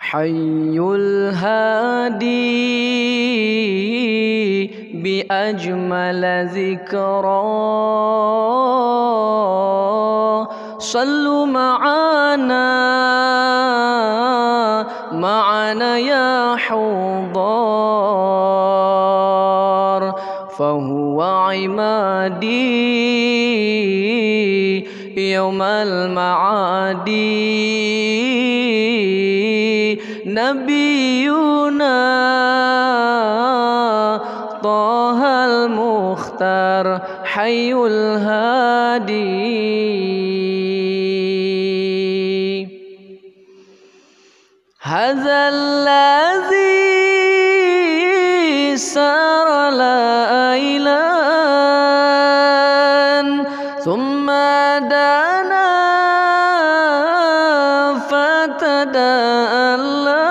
Hayyul hadi bi ajmal zikra sallu ma'ana ya hudar fahuwa imadi yawmal ma'adi Nabiyuna Tahal Mukhtar Hayyul Hadi Hadzal ladzi sara lailan thumma dana fatadalla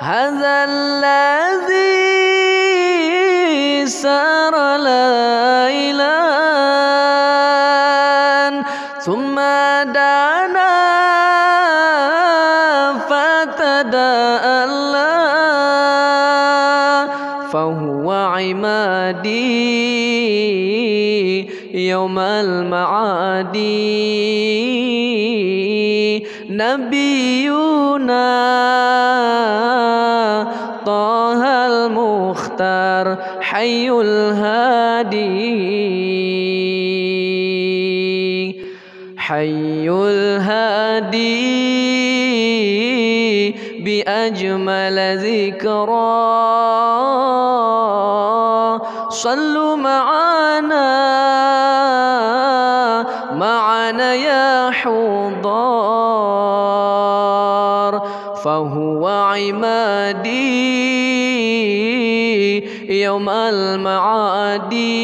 hadzal ladzi sara lailan thumma dana fatadalla fahuwa imadi yawmal ma'adi Nabiyuna Tahal Mukhtar Hayyul Hadi Hayyul Hadi bi ajmal zikra sallu ma'ana ya hudar fahuwa imadi yawmal ma'adi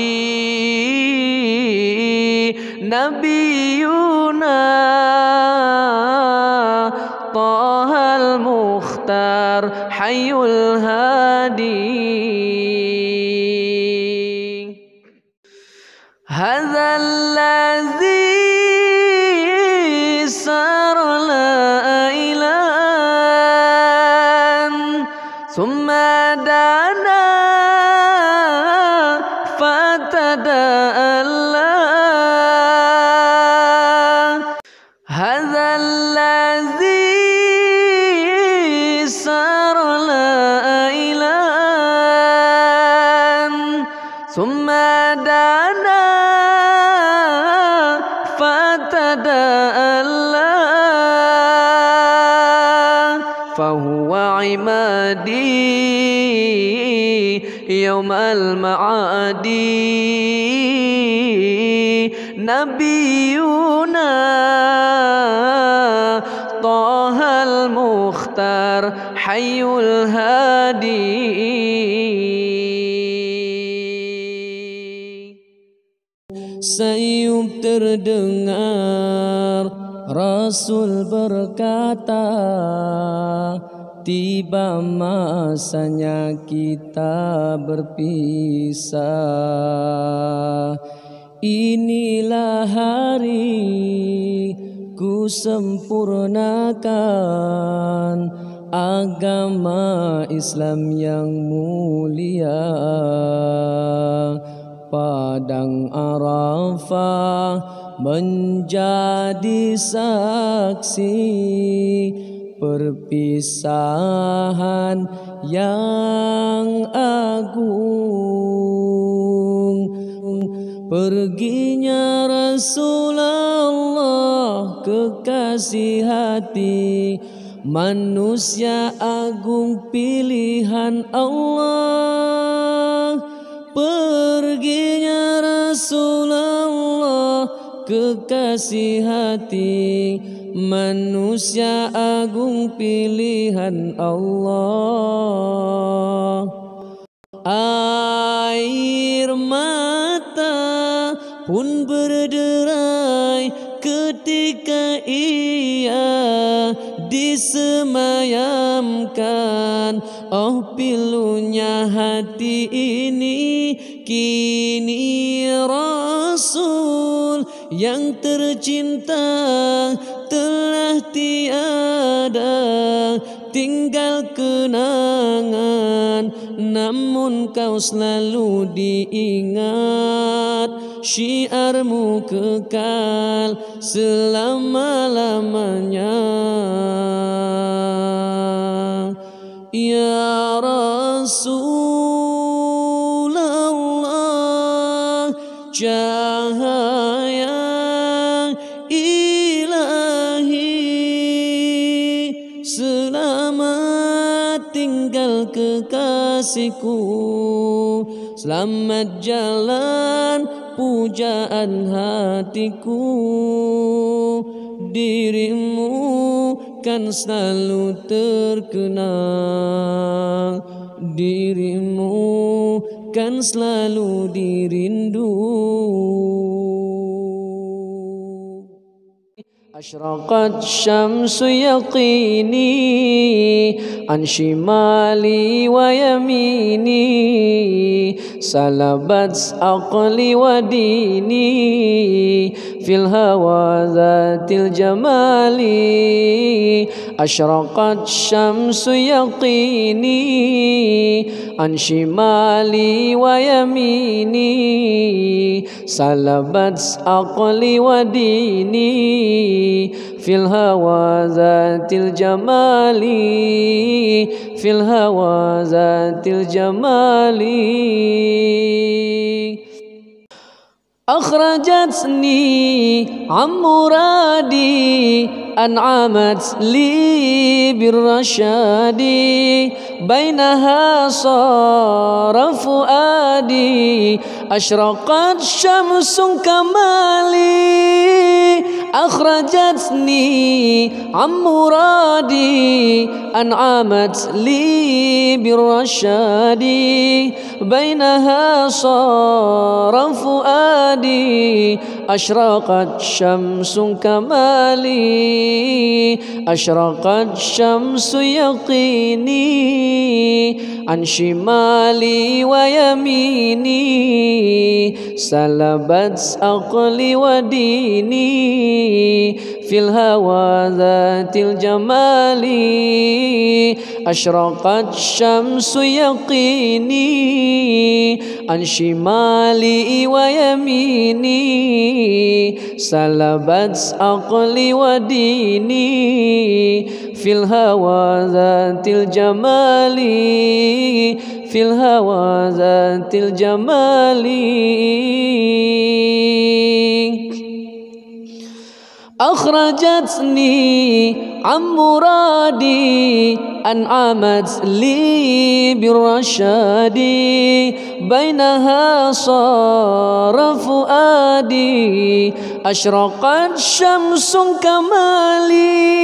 Nabiyuna Tahal Mukhtar Hayyul Hadi Hadzal ladzi sara lailan thumma dana fatadalla hadzal ladzi sara lailan thumma dana fatadalla fahuwa imadi yawmal ma'adi Nabiyuna Tahal Mukhtar Hayyul Hadi Sayup terdengar Rasul berkata tiba masanya kita berpisah inilah hari ku sempurnakan agama Islam yang mulia Padang Arafah menjadi saksi perpisahan yang agung. Perginya Rasulullah kekasih hati, manusia agung pilihan Allah. Perginya Rasulullah kekasih hati, manusia agung pilihan Allah. Air mata pun berderai ketika ia disemayamkan. Oh pilunya hati ini, kini Rasul yang tercinta telah tiada, tinggal kenangan, namun kau selalu diingat. Syiarmu kekal selama-lamanya. Ya Rasulullah, cahaya ilahi, selamat tinggal kekasihku, selamat jalan pujaan hatiku. Dirimu kan selalu terkenang, dirimu kan selalu dirindu. Ashraqat syamsu yaqini an shimali wa yamini, salabat aqli wa dini fil hawa zatil jamali. Ashraqat syamsu yaqini an shimali wa yamini, salabat aqli wa dini fil hawa zatil jamali, fil hawa zatil jamali. Akhrajatni an muradi, an'amat li birrashadi, bainaha sara fuadi, ashraqat syamsun kamali. Akhrajatni an muradi, an'amat li birrashadi, bainaha sara fuadi, ashraqat syamsun kamali, ashraqat syamsu yaqini an shimali wa yamini, salabat aqli wa dini fil hawa zatil jamali. Ashraqat syamsu yaqini an shimali wa yamini, salabat aqli wa dini fil hawa zatil jamali, fil hawa zatil jamali. Akhrajatni an muradi, an'amat li birrashadi, bainaha sara fuadi, ashraqat syamsun kamali.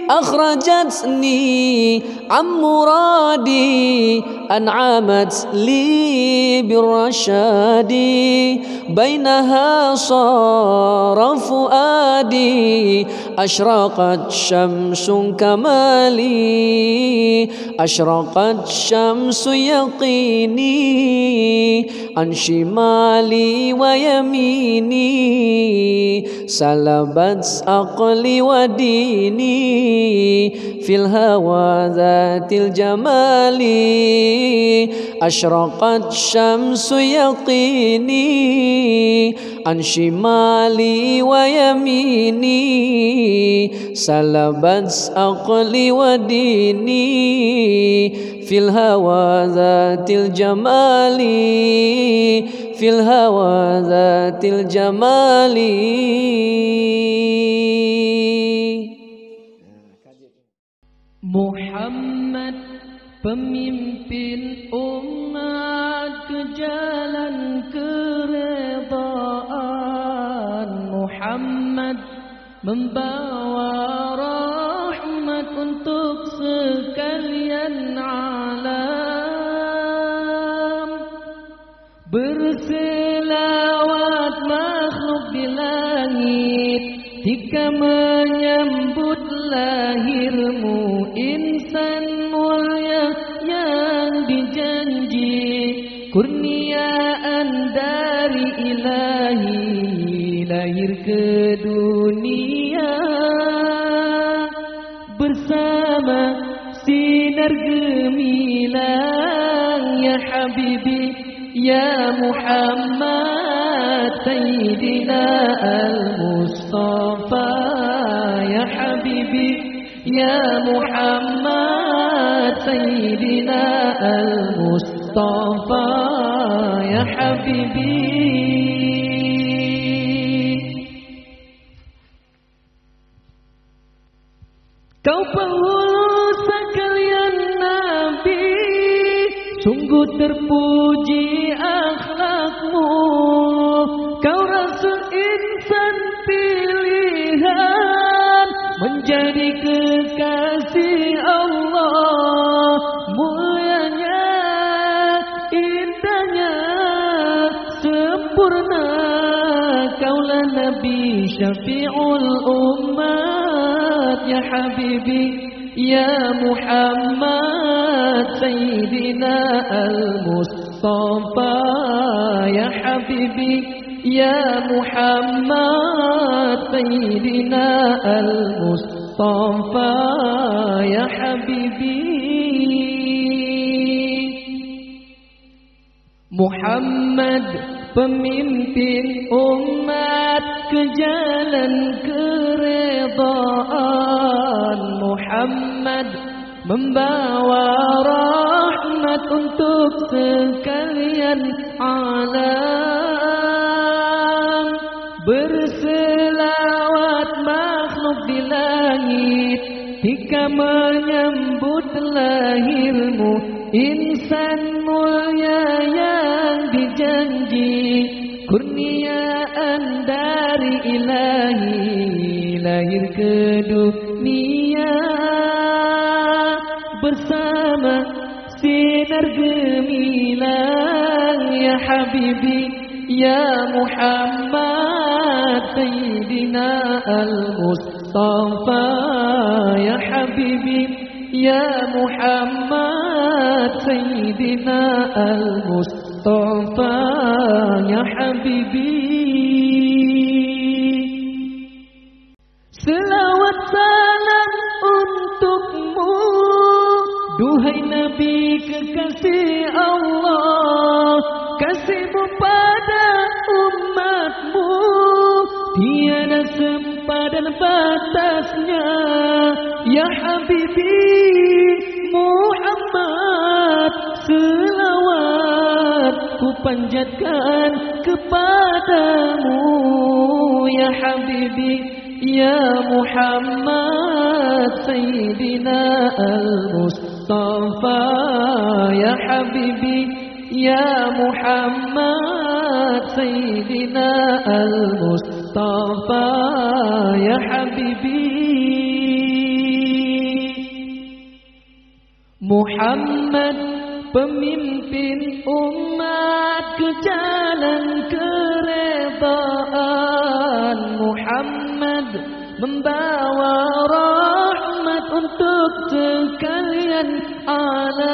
Akhrajatni an muradi, an'amat li birrashadi, bainaha sara fuadi, ashraqat syamsun kamali, ashraqat syamsu yaqini an shimali wa yamini, salabat aqli wa dini fil hawa zatil jamali. Ashraqat syamsu yaqini an shimali wa yamini, salabat aqli wa dini fil hawa zatil jamali, fil hawa zatil jamali. Muhammad pemimpin umat ke jalan keredaan. Muhammad membawa rahmat untuk sekalian alam. Berselawat makhluk di langit ketika menyambut lahirmu, insan mulia yang dijanji kurniaan dari ilahi lahir ke dunia. حبيبي يا محمد سيدنا المصطفى يا حبيبي يا محمد سيدنا المصطفى يا حبيبي. Kau penghulu sekalian Nabi, sungguh terpuji akhlakmu. Kau rasul insan pilihan, menjadi kekasih Allah. Mulianya, indahnya, sempurna, kaulah Nabi Syafi'ul Umat ya Habibi ya Muhammad Sayyidina Al-Mustafa ya Habibi ya Muhammad Sayyidina Al-Mustafa ya Habibi. Muhammad pemimpin umat ke jalan keredaan. Muhammad membawa rahmat untuk sekalian alam. Berselawat makhluk di langit ketika menyambut lahirmu, insan mulia yang dijanji kurniaan dari ilahi, lahir ke dunia bersama sinar gemilang ya Habibi ya Muhammad Sayyidina Al-Mustafa ya Habibi ya Muhammad Sayyidina Al-Mustafa ya Habibi. Selawat salam untukmu, duhai Nabi kekasih Allah. Kasihmu pada umatmu tiada sempadan batasnya ya Habibi Muhammad. Selawat ku panjatkan kepadamu ya Habibi ya Muhammad Sayyidina Al-Mustafa ya Habibi ya Muhammad Sayyidina Al-Mustafa ya Habibi. Muhammad pemimpin umat ke jalan keredaan. Muhammad membawa rahmat untuk sekalian alam.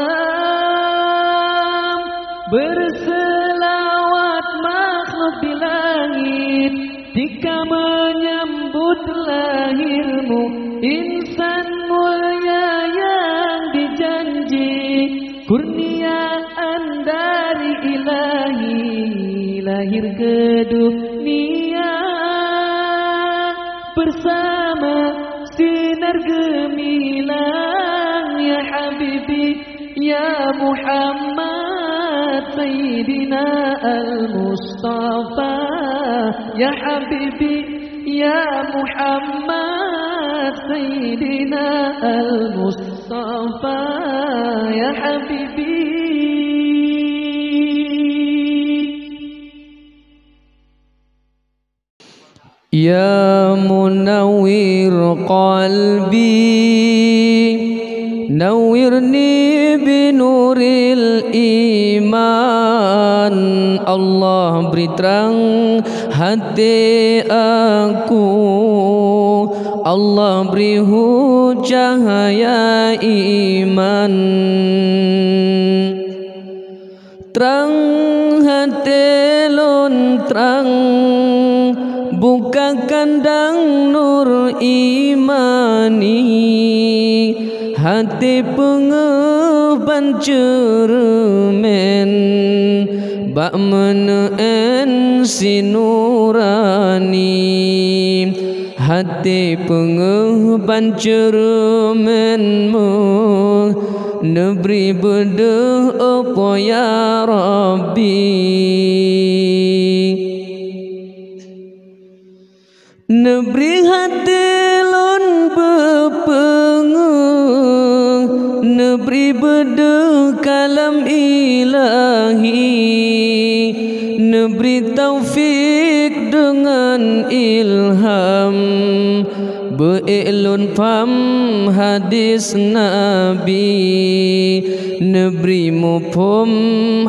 Berselawat makhluk di langit ketika menyambut lahirmu, insan mulia yang dijanji kurniaan dari ilahi, lahir ke dunia bersama sinar gemilang ya Habibi ya Muhammad Sayyidina Al-Mustafa ya Habibi ya Muhammad Sayyidina Al-Mustafa ya Habibi. Ya munawwir qalbi, nawwirni binuril iman. Allah beri terang hati aku, Allah beri cahaya iman. Terang hati lon terang, buka kandang nur imani. Hati pengeban cermen, bak meneen sinurani hati pengeh bancerumenmu nebri bedeh apa ya Rabbi nebri hati lon bepengeh nebri bedeh kalam ilahi nebri taufik dengan ilham be'ilun pam hadis Nabi nebri mupum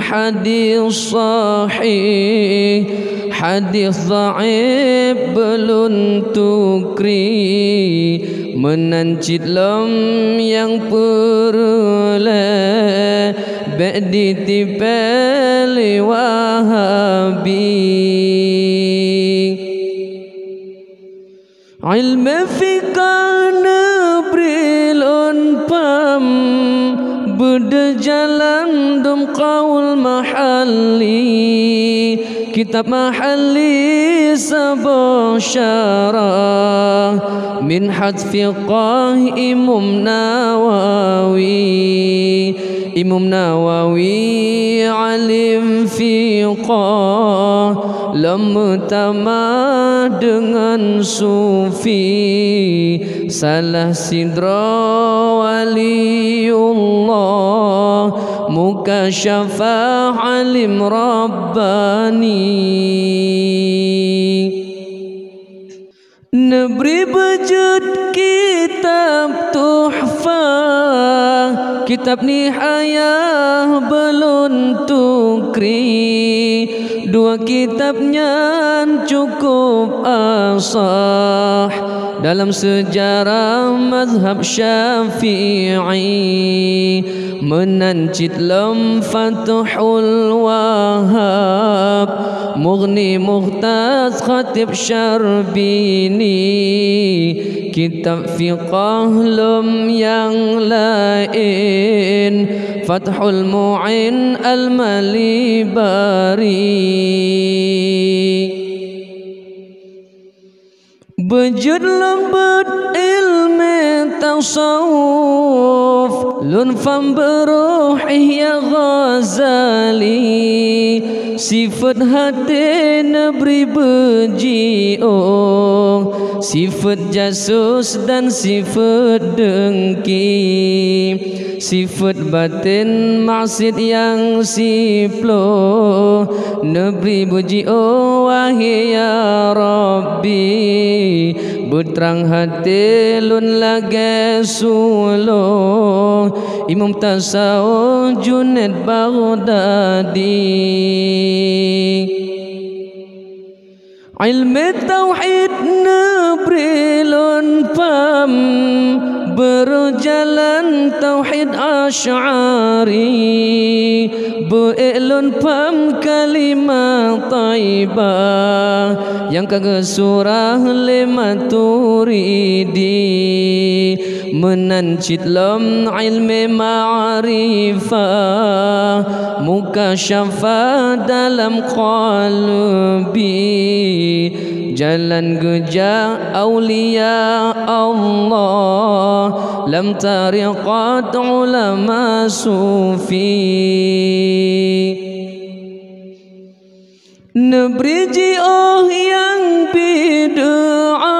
hadis sahih hadis dhaif belum tukri menancit lom yang perle ba'di tipeli wahabi ilmu fikah nebrilun pam beda jalan dum qaul mahalli kitab mahalli sabah syarah min hadfi qah Imam Nawawi alim fiqah lam tamah dengan sufi salah sidra waliullah mukasyafah alim rabbani nebri bejud kitab tuhfah kitab nihayah belum tukri dua kitabnya cukup asah dalam sejarah mazhab Syafi'i menancit lam Fathul Wahhab Mughni Muhtaz Khatib Syarbini kitab fiqah lam yang lain Fathul Mu'in Al-Malibari bejud lembut ilmu tasawuf lun fam beruh Ihya Ghazali sifat hati nebri beji'o sifat jasus dan sifat dengki sifat batin maksid yang siplo nebri beji'o wahai ya Rabbi butrang hati lun lage sulo Imam Tasawuf Junaid Baghdadi ilmu tauhid nebrilun pam berjalan tauhid asy'ari be'ilun pam kalimat taibah yang kagak surah lima turidi menancit lam ilmu ma'rifah mukasyafah dalam qalbi jalan gejak aulia Allah lam tariqat ulama sufi nebri ji'ah yang bid'ah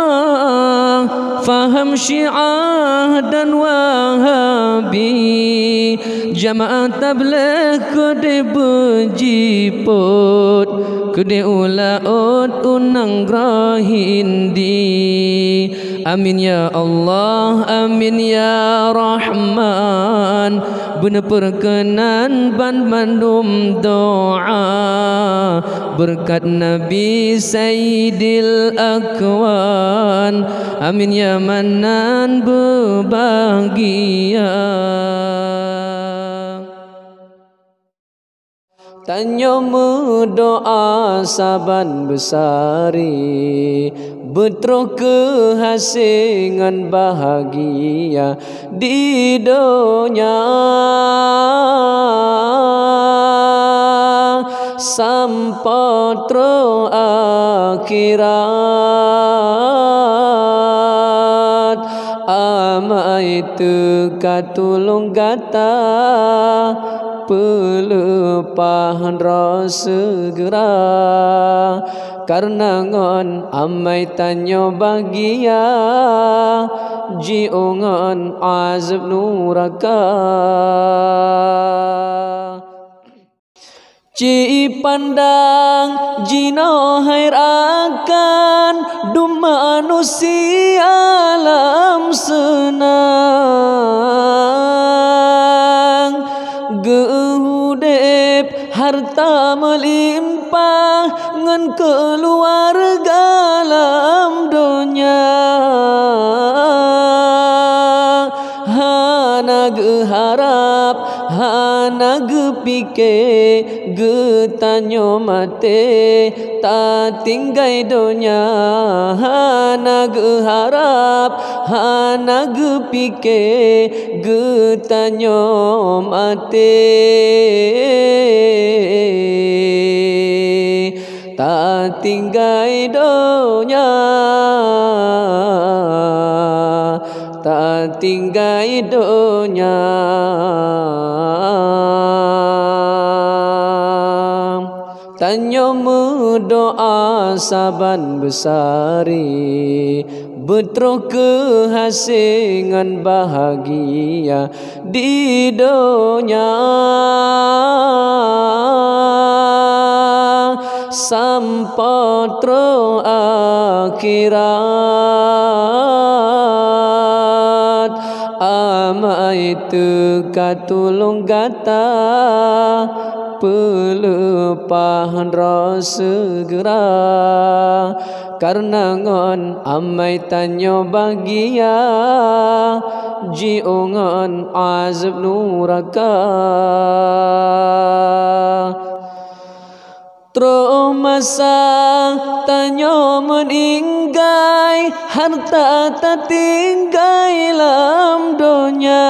faham syiah dan wahabi jamaah tabligh kode bejiput kode ulaut unang grahindi amin ya Allah amin ya Rahman benar perkenan bandum doa berkat Nabi Sayyidil Akwan amin ya Manan berbahagia tanya doa saban besari betroh kehasingan bahagia di dunia sampotro akhirat amai tu katulung gata pelepahan rasa segera karena ngon amai tanyo bahagia jiongan azab nuraka ci pandang jino hair akan dum manusia alam senang gehudep harta melimpah ngan keluarga dalam dunia hana geharap hana gepike getanyo mate tak tinggai dunia hana geharap hana gepike getanyo mate tak tinggai dunia tak tinggai dunia tanyo doa saban besari betro kehasingan bahagia di dunia sampotro akhirat amai tu katulung gata pelepahan rasa segera karena ngon amai tanyo bahagia jiongan azab nuraka tro masa tanyo meninggai harta tak tinggai dalam dunia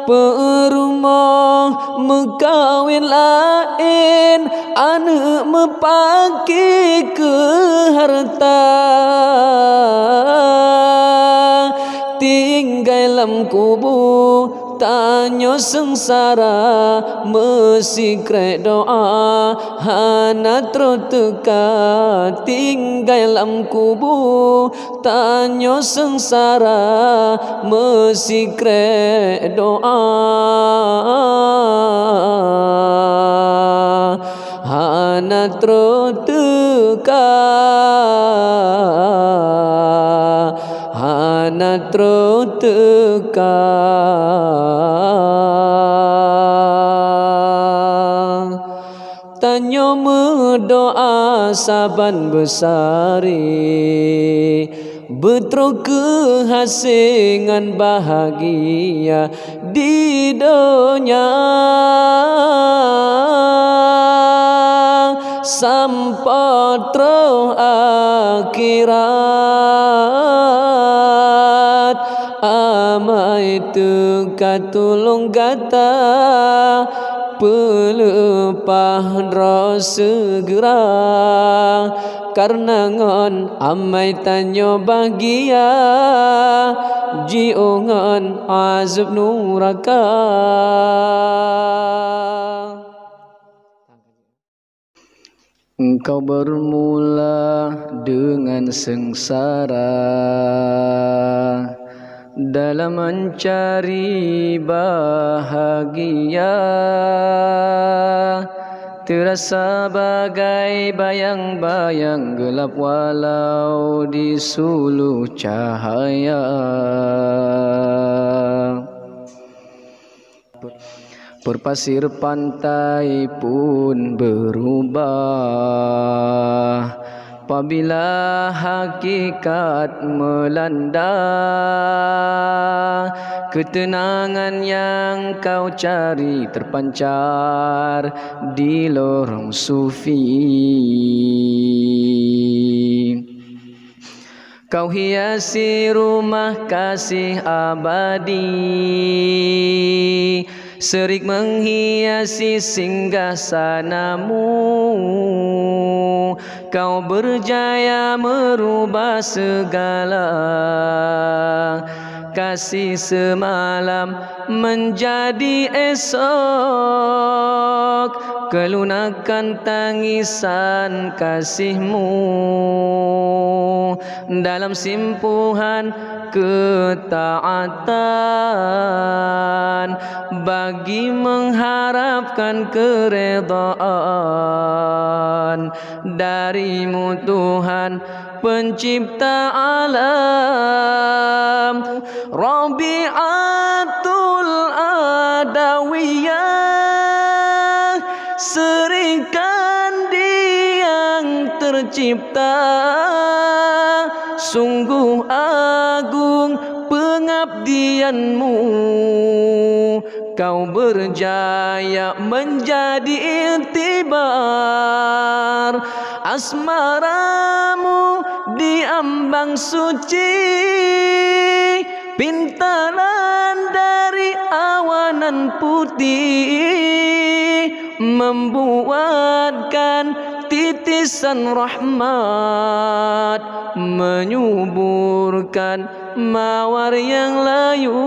perumah mekawin lain anak mepaki ke harta tinggal dalam kubur tanyo sengsara mesikret doa hana terteka tinggal dalam kubur tanyo sengsara mesikret doa hana terteka hana terteka tanyo doa saban besari betro kehasingan bahagia di dunia sampotro akhirat amai tu katulung gata pelepahan rasa segera karena ngon amai tanyo bahagia jiongan azab nuraka engkau bermula dengan sengsara dalam mencari bahagia terasa bagai bayang-bayang gelap walau disuluh cahaya perpasir pantai pun berubah apabila hakikat melanda ketenangan yang kau cari terpancar di lorong sufi kau hiasi rumah kasih abadi serik menghiasi singgah sanamu. Kau berjaya merubah segala, kasih semalam menjadi esok, kelunakan tangisan kasihmu dalam simpuhan ketaatan, bagi mengharapkan keredaan darimu Tuhan pencipta alam. Rabi'atul Adawiyah, serikandi yang tercipta, sungguh agung pengabdianmu. Kau berjaya menjadi intibar, asmaramu di ambang suci, pintaran dari awanan putih, membuatkan titisan rahmat, menyuburkan mawar yang layu.